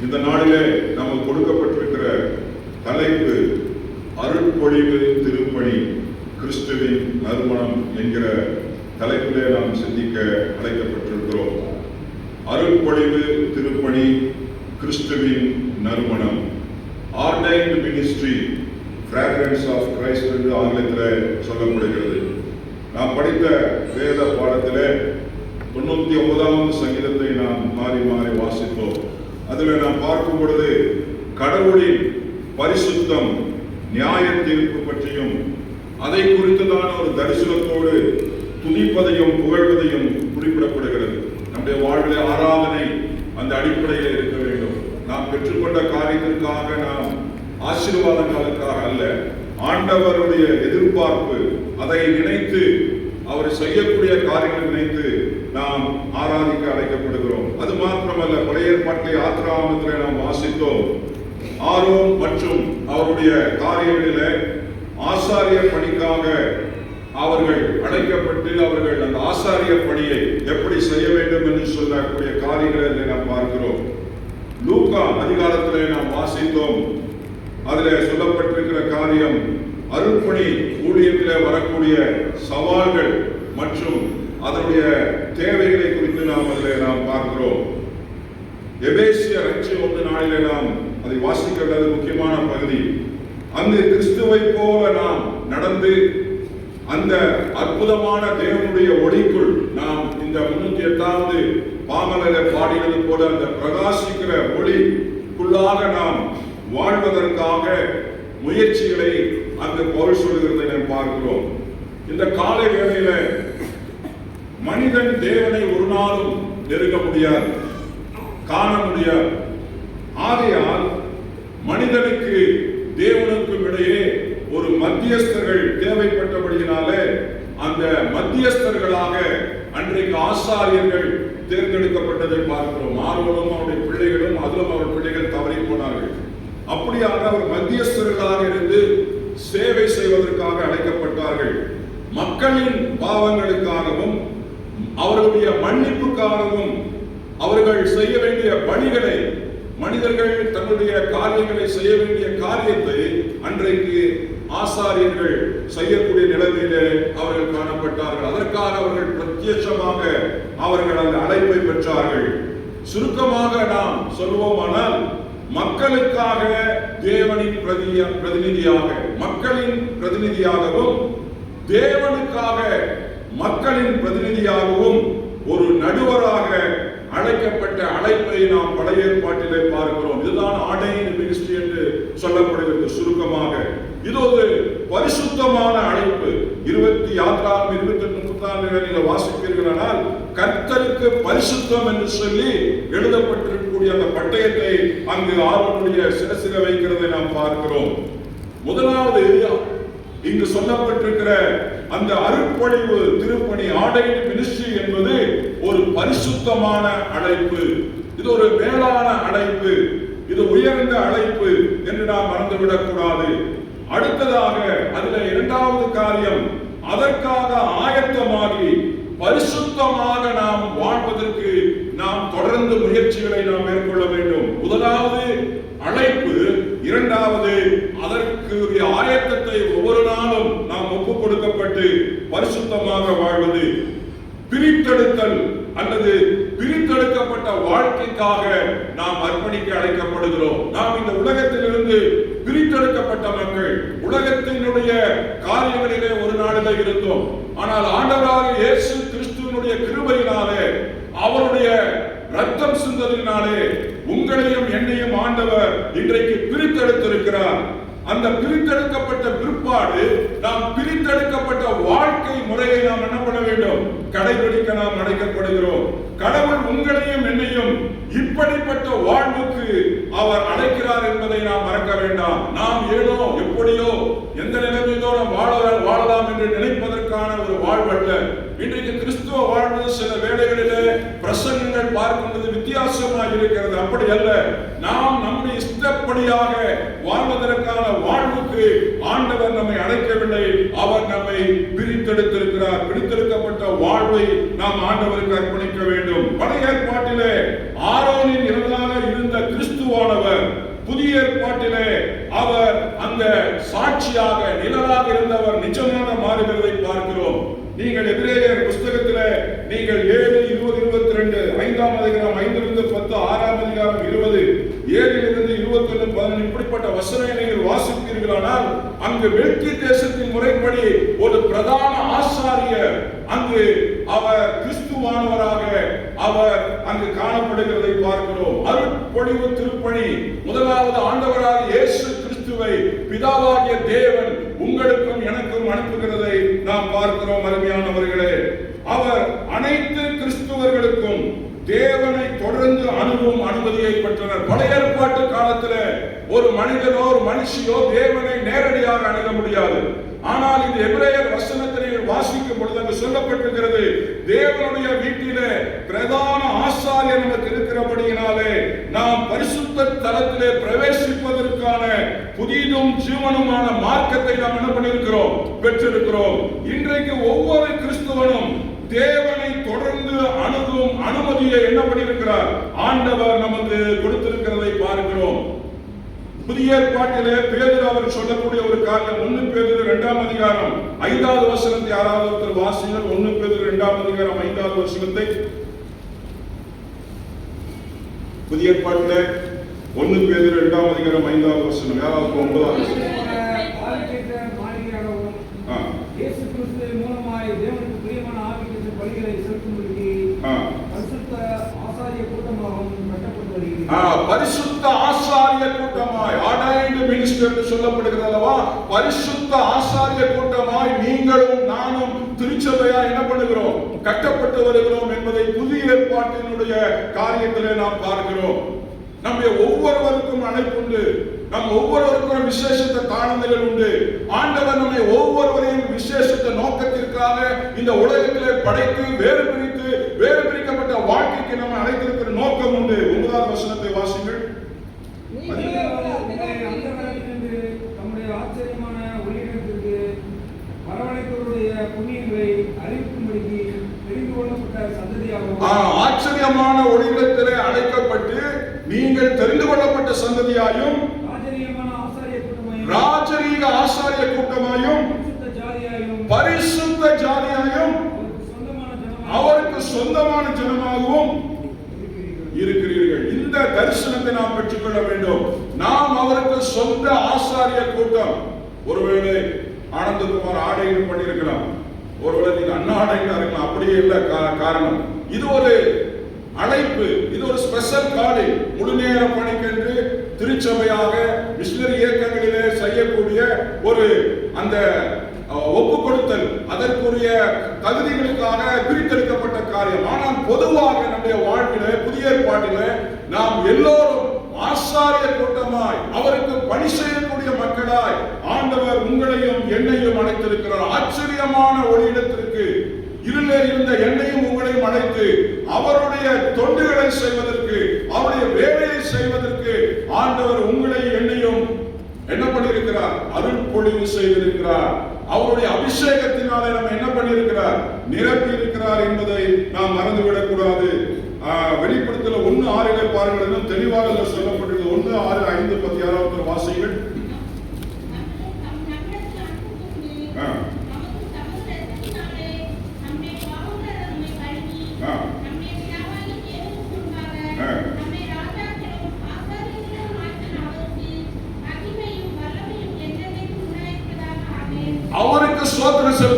இந்த நாளிலே நமக்கு கொடுக்கப்பட்டிருக்கிற தலைப்பு அருட்பொழிவு திருப்பணி கிறிஸ்துவின் நறுமணம் என்கிற தலைப்பிலே நாம் சிந்திக்க அழைக்கப்பட்டிருக்கிறோம். அருட்பொழிவு திருப்பணி கிறிஸ்துவின் நறுமணம், ஆர்டைன்டு மினிஸ்ட்ரி ஃப்ராக்ரன்ஸ் ஆஃப் கிரைஸ்ட் என்று ஆங்கிலத்தில் சொல்லப்படுகிறது. நாம் படித்த வேத பாடத்திலே 99வது சங்கீதத்தை நாம் மாறி மாறி வாசித்தோம். அதில் நாம் பார்க்கும் பொழுது கடவுளின் பரிசுத்தம், நியாய தீர்ப்பு பற்றியும் அதை குறித்துதான் ஒரு தரிசனத்தோடு துதிப்பதையும் புகழ்வதையும் குறிப்பிடப்படுகிறது. நம்முடைய வாழ்விலே ஆராதனை அந்த அடிப்படையில் இருக்க வேண்டும். நாம் பெற்றுக்கொண்ட காரியத்திற்காக, நாம் ஆசீர்வாதங்களுக்காக அல்ல, ஆண்டவருடைய எதிர்பார்ப்பு, அதை நினைத்து அவர் செய்யக்கூடிய காரியங்களை நினைத்து நாம் ஆராதிக்க அழைக்கப்படுகிறோம். அது மாத்திரமல்ல, பழைய ஏற்பாட்டிலே ஆதியாகமத்திலே நாம் வாசித்தோம், ஆரோன் மற்றும் அவருடைய காரியங்களிலே ஆசாரிய பணிக்காக அவர்கள் அழைக்கப்பட்டு அவர்கள் அந்த ஆசாரிய பணியை எப்படி செய்ய வேண்டும் என்று சொல்லக்கூடிய காரியங்களை நாம் பார்க்கிறோம். லூக்கா அதிகாரத்திலே நாம் வாசித்தோம். அதில் சொல்லப்பட்டிருக்கிற காரியம் அருட்பணி ஊழியத்திலே வரக்கூடிய சவால்கள் மற்றும் அதனுடைய தேவைகளை குறித்து நாம் பார்க்கிறோம். எபேசியர் 5:1 நாம் அதை வாசிக்கிறது முக்கியமான பகுதி. அங்கு கிறிஸ்துவை போல நாம் நடந்து அந்த அற்புதமான தேவனுடைய ஒளிக்குள் நாம் இந்த 308வது பாமலரை பாடினது போல அந்த பிரகாசிக்கிற ஒளிக்குள்ளாக நாம் வாழ்வதற்காக முயற்சிகளை அங்கு பவுல் சொல்கிறதை நாம் பார்க்கிறோம். இந்த காலை வேளையில மனிதன் தேவனை ஒரு நாளும் நெருங்க முடியாது, காண முடியாது. ஆகையால் மனிதனுக்கு தேவனுக்கும் இடையே ஒரு மத்தியஸ்தர்கள் தேவைப்பட்டபடியினாலே அந்த மத்தியஸ்தர்களாக அன்றைக்கு ஆசாரியர்கள் தேர்ந்தெடுக்கப்பட்டதை பார்க்கிறோம். ஆரோனும் அவருடைய பிள்ளைகளும், அதிலும் அவர் பிள்ளைகள் தவறி போனார்கள். அப்படியாக அவர் மத்தியஸ்தர்களாக இருந்து சேவை செய்வதற்காக அழைக்கப்பட்டார்கள். மக்களின் பாவங்களுக்காகவும் அவர்களுடைய மன்னிப்புக்காகவும் அவர்கள் செய்ய வேண்டிய பணிகளை, மனிதர்கள் தன்னுடைய காரியங்களை செய்ய வேண்டிய காரியத்தை அன்றைக்கு ஆசாரியர்கள் செய்யக்கூடிய நிலைமையிலே அவர்கள் காணப்பட்டார்கள். அதற்காக அவர்கள் பிரத்யட்சமாக அவர்கள் அந்த அழைப்பை பெற்றார்கள். சுருக்கமாக நாம் சொல்வோமானால், மக்களுக்காக தேவனின் பிரதிநிதியாக, மக்களின் பிரதிநிதியாகவும் தேவனுக்காக மக்களின் பிரதிநிதியாகவும் ஒரு நடுவராக அழைக்கப்பட்ட அழைப்பை நாம் பழைய ஏற்பாட்டிலே பார்க்கிறோம். இதுதான் ஆர்டைன்டு மினிஸ்ட்ரி என்று சொல்லப்படுகிறது. சுருக்கமாக இது ஒரு பரிசுத்தமான அழைப்பு. 28 நீங்கள் வாசிப்பீர்களானால், கர்த்தருக்கு பரிசுத்தம் என்று சொல்லி எழுதப்பட்டிருக்கக்கூடிய அந்த பட்டயத்தை அங்கு ஆரோனுடைய சிரசில வைக்கிறதை நாம் பார்க்கிறோம். முதலாவது இங்கு சொல்லப்பட்டிருக்கிற அந்த அருட்பொழிவு திருப்பணி, ஆர்டைன்டு மினிஸ்ட்ரி என்பது ஒரு பரிசுத்தமான அழைப்பு. இது ஒரு மேலான அழைப்பு, இது உயர்ந்த அழைப்பு என்று நாம் மறந்துவிடக் கூடாது. அடுத்ததாக அதுல இரண்டாவது காரியம், அதற்காக ஆயத்தமாகி பரிசுத்தமாக நாம் வாழ்வதற்கு நாம் தொடர்ந்து முயற்சிகளை நாம் மேற்கொள்ள வேண்டும். முதலாவது அழைப்பு, அழைக்கப்பட்டு பரிசுத்தமாக வாழ்வது. பிரித்தெடுத்தல் அல்லது பிரித்தெடுக்கப்பட்ட வாழ்க்கைக்காக நாம் அர்ப்பணிக்க அழைக்கப்படுகிறோம். நாம் இந்த உலகத்திலிருந்து பிரித்தெடுக்கப்பட்ட மக்கள். உலகத்தினுடைய காரியங்களிலே ஒரு நாளிலே இருந்தோம். ஆனால் ஆண்டவராகிய இயேசு கிறிஸ்துவினுடைய கிருபையினாலே, அவருடைய ரத்தம் சிந்ததினாலே உங்களையும் என்னையும் ஆண்டவர் இன்றைக்கு பிரித்தெடுத்திருக்கிறார். அந்த பிரித்தெடுக்கப்பட்ட பிற்பாடு நாம் பிரித்தெடுக்கப்பட்ட வாழ்க்கை முறையை நாம் என்ன பண்ண வேண்டும்? கடைபிடிக்க நாம் அழைக்கப்படுகிறோம். கடவுள் உங்களையும் என்னையும் இப்படிப்பட்ட வாழ்வுக்கு அவர் அழைக்கிறார் என்பதை நாம் மறக்க வேண்டாம். நாம் ஏனோ எப்படியோ எந்த நிலைமையிலோ நாம் வாழலாம் என்று நினைப்பதற்கான ஒரு வாழ்வல்ல. இன்றைக்கு கிறிஸ்துவ வாழ்வு சில வேளைகளிலே பிரசங்கங்கள் பார்க்கும்போது வித்தியாசமாக இருக்கிறது. அப்படி அல்ல. நாம் நம்முடைய இஷ்டப்படியாக வாழ்வதற்கான வாழ்வுக்கு ஆண்டவர் நம்மை அழைக்கவில்லை. அவர் நம்மை பிரித்தெடுத்திருக்கிறார். பிரித்தெடுக்கப்பட்ட வாழ்வை நாம் ஆண்டவருக்கு அர்ப்பணிக்க வேண்டும். பழைய ஏற்பாட்டிலே ஆரோனின் நிழலாக இருந்த கிறிஸ்துவானவர் புதிய ஏற்பாட்டிலே அவர் அந்த சாட்சியாக நிழலாக இருந்தவர் நிஜமாக மாறுகிறதை பார்க்கிறோம். நீங்கள் எபிரேயர் புஸ்தகத்திலே நீங்கள் 7, 20, 22 5ஆம் அதிகாரம் 5 10 6ஆம் அதிகாரம் 20 7 21 11 இப்படிப்பட்ட வசனங்களை நீங்கள் வாசிப்பீர்களானால் அங்கு மெல்கி தேசத்தின் முறைப்படி ஒரு பிரதான ஆசாரியர் அங்கு அவர் கிறிஸ்துவானவராக அவர் அங்கு காணப்படுகிறதை பார்க்கிறோம். அருட்பொழிவு திருப்பணி முதலாவது ஆண்டவராக இயேசு கிறிஸ்துவை பிதாவாகிய தேவன் உங்களுக்கும் எனக்கும் அனுப்புகிறதை நாம் பார்க்கிறோம். அருமையானவர்களே, அவர் அனைத்து கிறிஸ்துவர்களுக்கும் தேவனை தொடர்ந்து அணுகும் அனுமதியை பெற்றனர். பழைய ஏற்பாட்டு காலத்தில் ஒரு மனிதனோ ஒரு மனுஷியோ தேவனை நேரடியாக அணுக முடியாது. ஆனால் இந்த எபிரேயர் வசனத்தை வாசிக்கும் பொழுது அங்கு சொல்லப்பட்டிருக்கிறது, தேவனுடைய வீட்டிலே பிரதான ஆசாரியர் நமக்கு இருக்கிறபடியினாலே நாம் பரிசுத்த தலத்திலே பிரவேசிப்பதற்கான புதிதும் ஜீவனுமான மார்க்கத்தை நாம் என்ன பண்ணியிருக்கிறோம்? பெற்றிருக்கிறோம். இன்றைக்கு ஒவ்வொரு கிறிஸ்துவனும் தேவனை தொடர்ந்து அணுகும் அனுமதியை என்ன பண்ணியிருக்கிறார்? ஆண்டவர் நமக்கு கொடுத்திருக்கிறதை பார்க்கிறோம். புதிய ஏற்பாட்டிலே பேதுரு அவர் சொல்லக்கூடிய ஒரு காரியம் 1 பேதுரு 2ஆம் அதிகாரம் 5வது வசனத்தை யாராவது வாசிங்கள். 1 பேதுரு 2ஆம் அதிகாரம் 5வது வசனத்தை. புதிய ஏற்பாட்டிலே 1 பேதுரு 2ஆம் அதிகாரம் 5வது வசனம். யாராவது 9வது வசனம். இயேசு கிறிஸ்து மூலமாய் தேவனுக்கு பிரியமான ஆவிக்கு பலிகளை செலுத்தும்படி பரிசுத்த ஆசாரிய கூட்டமாகவும் கட்டப்பட்டு வருகிறது. பரிசுத்த ஆசாரிய கூட்டமாய் ஆர்டைன்டு மினிஸ்டர் என்று சொல்லப்படுகிறது அல்லவா? பரிசுத்த ஆசாரிய கூட்டமாய் நீங்களும் நானும் திருச்சபையா என்ன பண்ணுகிறோம்? கட்டப்பட்டு வருகிறோம் என்பதை புதிய ஏற்பாட்டினுடைய காரியத்திலே நாம் பார்க்கிறோம். நம்முடைய ஒவ்வொருவருக்கும் அழைப்புண்டு. நம் ஒவ்வொருவருக்கும் விசேஷத்த தாளந்துகள் உண்டு. ஆண்டவர் நம்மை ஒவ்வொருவரையும் விசேஷத்த நோக்கத்திற்காக இந்த உலகத்திலே படைத்து வேறு பிரிக்கப்பட்ட வாழ்க்கைக்கு நம்ம அழைத்திருக்கிற நோக்கம் உண்டு. 9வது வசனத்தை வாசிங்கள். நம்முடைய ஆச்சரியமான ஒளியிடத்திற்கு வரவழைத்தவருடைய புண்ணியங்களை அறிவிக்கும்படிக்கு தெரிந்து கொள்ளப்பட்ட சந்ததியாகவும். ஆச்சரியமான ஒளியிடத்திலே அழைக்கப்பட்டு நீங்கள் தெரிந்து கொள்ளப்பட்ட சந்ததியாயும் ராஜரீக ஆசாரிய கூட்டமாயும் பரிசுத்த ஜாதியாயும் அவருக்கு சொந்தமான ஜனமாகவும் இருக்கிறீர்கள். இந்த தரிசனத்தை நாம் பெற்றுக்கொள்ள வேண்டும். நாம் அவருக்கு சொந்த ஆசாரிய கூட்டம். ஒருவேளை ஆனந்தகுமார் ஆடைகள் பண்ணியிருக்கலாம், ஒருவேளை நீங்க அண்ணா ஆடைகள் இருக்கலாம். அப்படியே இல்லை. காரணம் இது ஒரு அழைப்பு, இது ஒரு ஸ்பெஷல் காலிங். முழு நேர பணிக்கென்று திருச்சபையாக மிஷனரி இயக்கங்களிலே செய்யக்கூடிய ஒரு அந்த ஒப்பு கொடுத்தல், அதற்குரிய தகுதிகளுக்காக பிரித்தெடுக்கப்பட்ட காரியம். ஆனால் பொதுவாக நம்முடைய வாழ்விலே புதிய ஏற்பாட்டிலே நாம் எல்லோரும் ஆசாரிய கூட்டமாய் அவருக்கு பணி செய்யக்கூடிய மக்களாய் ஆண்டவர் உங்களையும் என்னையும் அழைத்திருக்கிறார். ஆச்சரியமான ஒளியிடத்திற்கு இருளே இருந்த என்னையும் உங்களையும் அழைத்து அவருடைய தொண்டுகளை செய்வதற்கு, அவருடைய வேலையை செய்வதற்கு ஆண்டவர் உங்களை என்னையும் என்ன பண்ணியிருக்கிறார்? அருட்பொழிவு செய்திருக்கிறார். அவருடைய அபிஷேகத்தினாலே நம்ம என்ன பண்ணியிருக்கிறார்? நிரப்பி இருக்கிறார் என்பதை நாம் மறந்துவிடக் கூடாது. வெளிப்படுத்தல 1:6 பாருங்கள், இன்னும் தெளிவாக சொல்லப்பட்டது. 1:6, 5, 16 வாசிகள். ஸ்தோத்திரம்